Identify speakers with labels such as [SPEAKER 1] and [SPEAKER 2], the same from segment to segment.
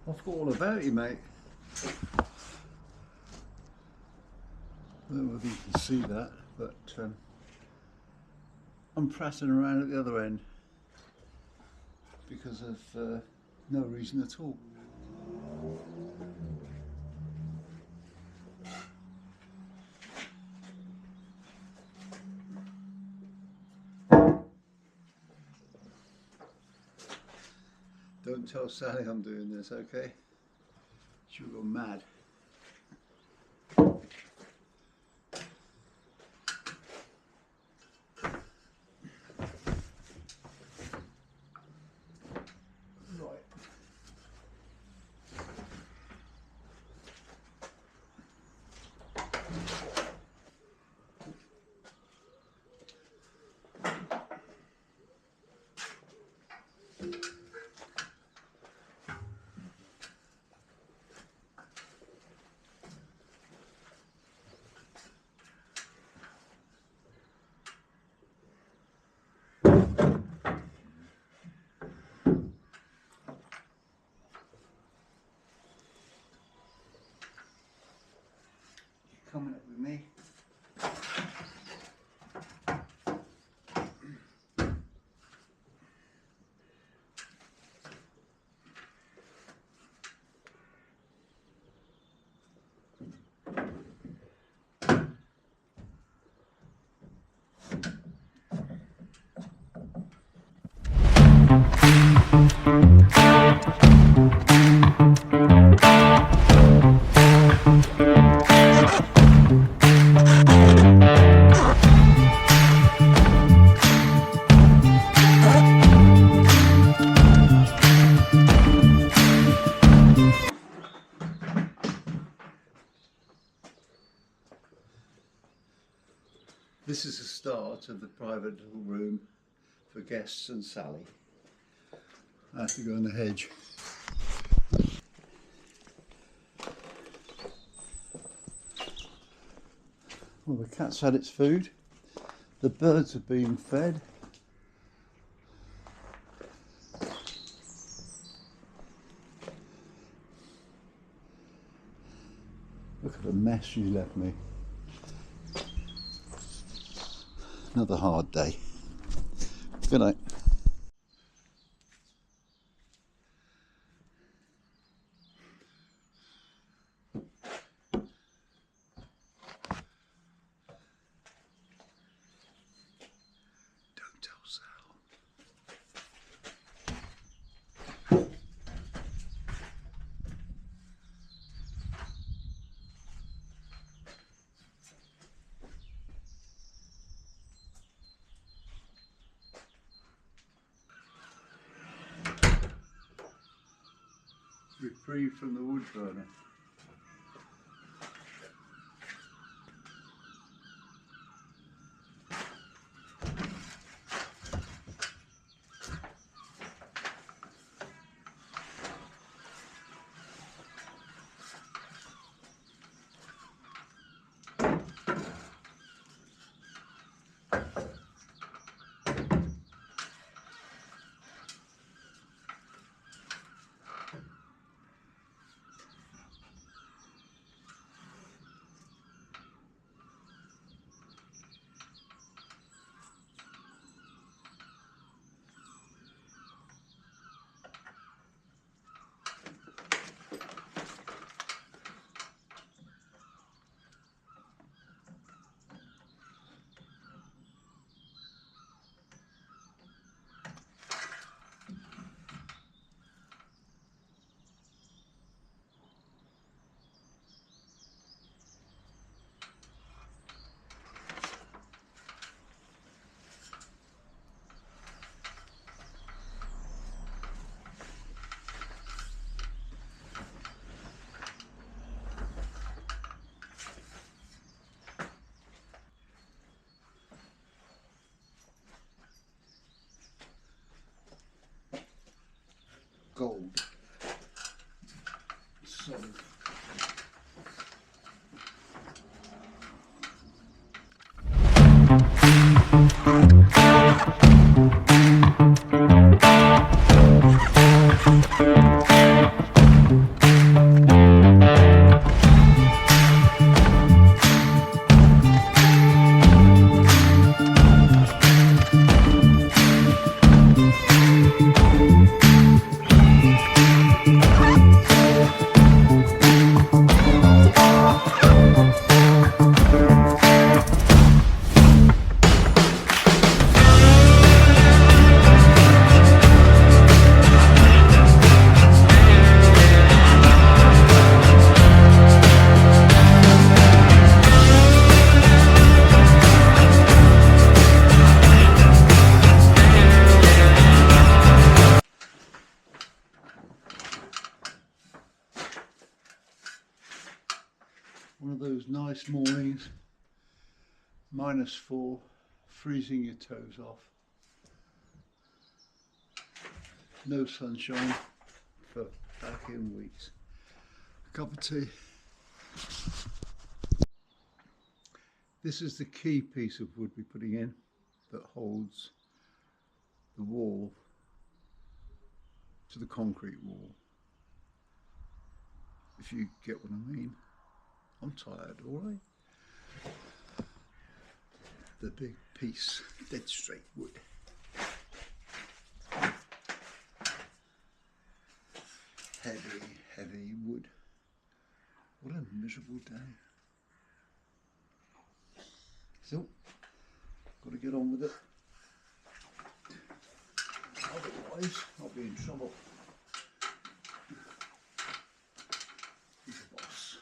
[SPEAKER 1] I forgot all about you, mate. I don't know whether you can see that, but I'm prattling around at the other end because of no reason at all. Don't tell Sally I'm doing this, okay? She'll go mad. Coming up with me. This is the start of the private little room for guests and Sally. I have to go in the hedge. Well, the cat's had its food, the birds have been fed. Look at the mess she left me. Another hard day. Good night. Don't tell Sal. Reprieve from the wood burner. Gold. Solid. those nice mornings, -4, freezing your toes off, no sunshine for back in weeks. A cup of tea. This is the key piece of wood we're putting in that holds the wall to the concrete wall, if you get what I mean. I'm tired, alright? The big piece, dead straight wood. Heavy, heavy wood. What a miserable day. So, got to get on with it. Otherwise, I'll be in trouble. He's the boss.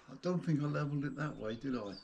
[SPEAKER 1] I don't think I levelled it that way, did I? Okay.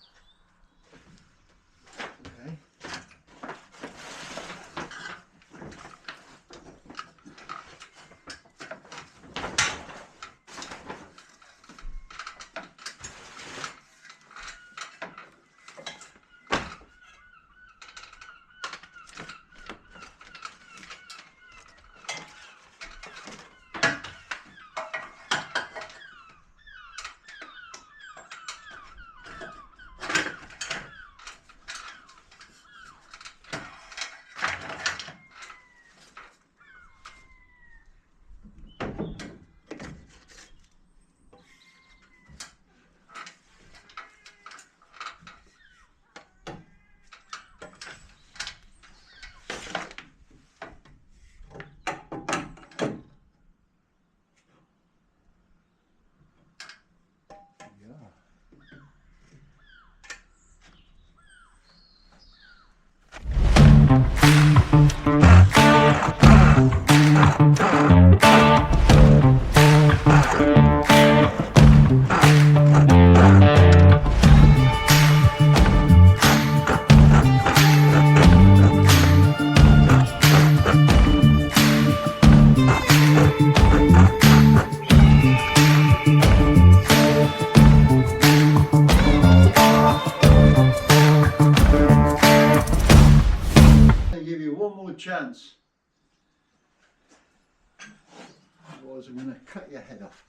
[SPEAKER 1] otherwise I'm going to cut your head off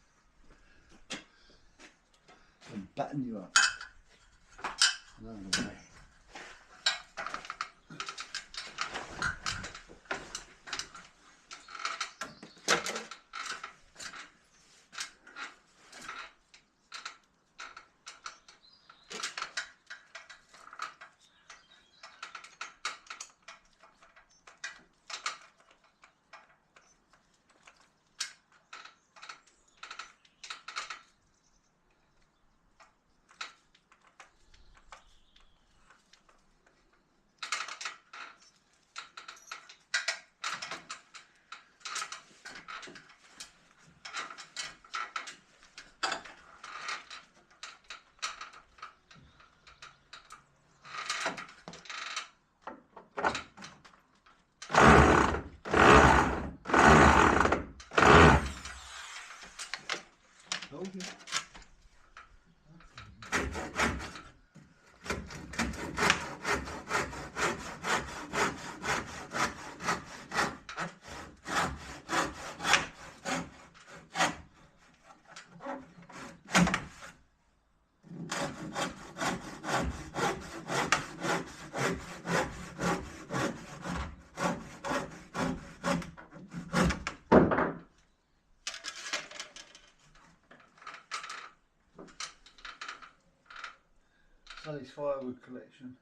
[SPEAKER 1] and batten you up. Another way. Told you. Sally's firewood collection.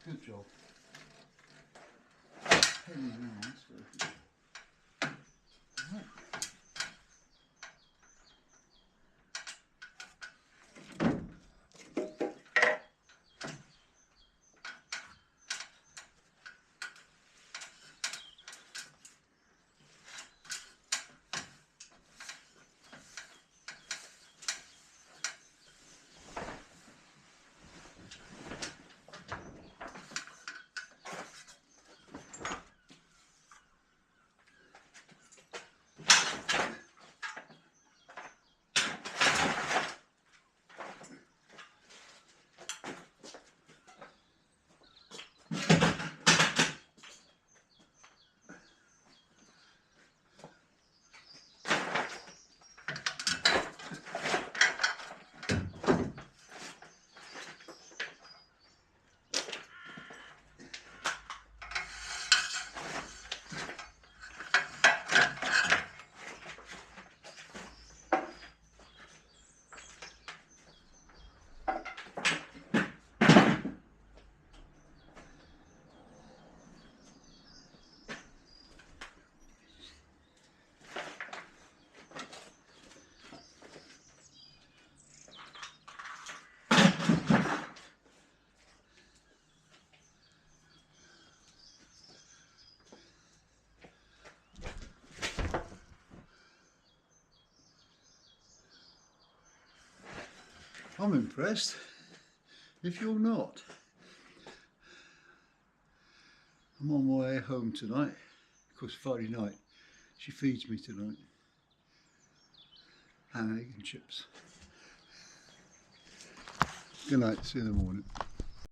[SPEAKER 1] Good job. Pennies now, let's go. Right. I'm impressed, if you're not. I'm on my way home tonight. Of course, Friday night, she feeds me tonight. Ham, egg and chips. Good night, see you in the morning.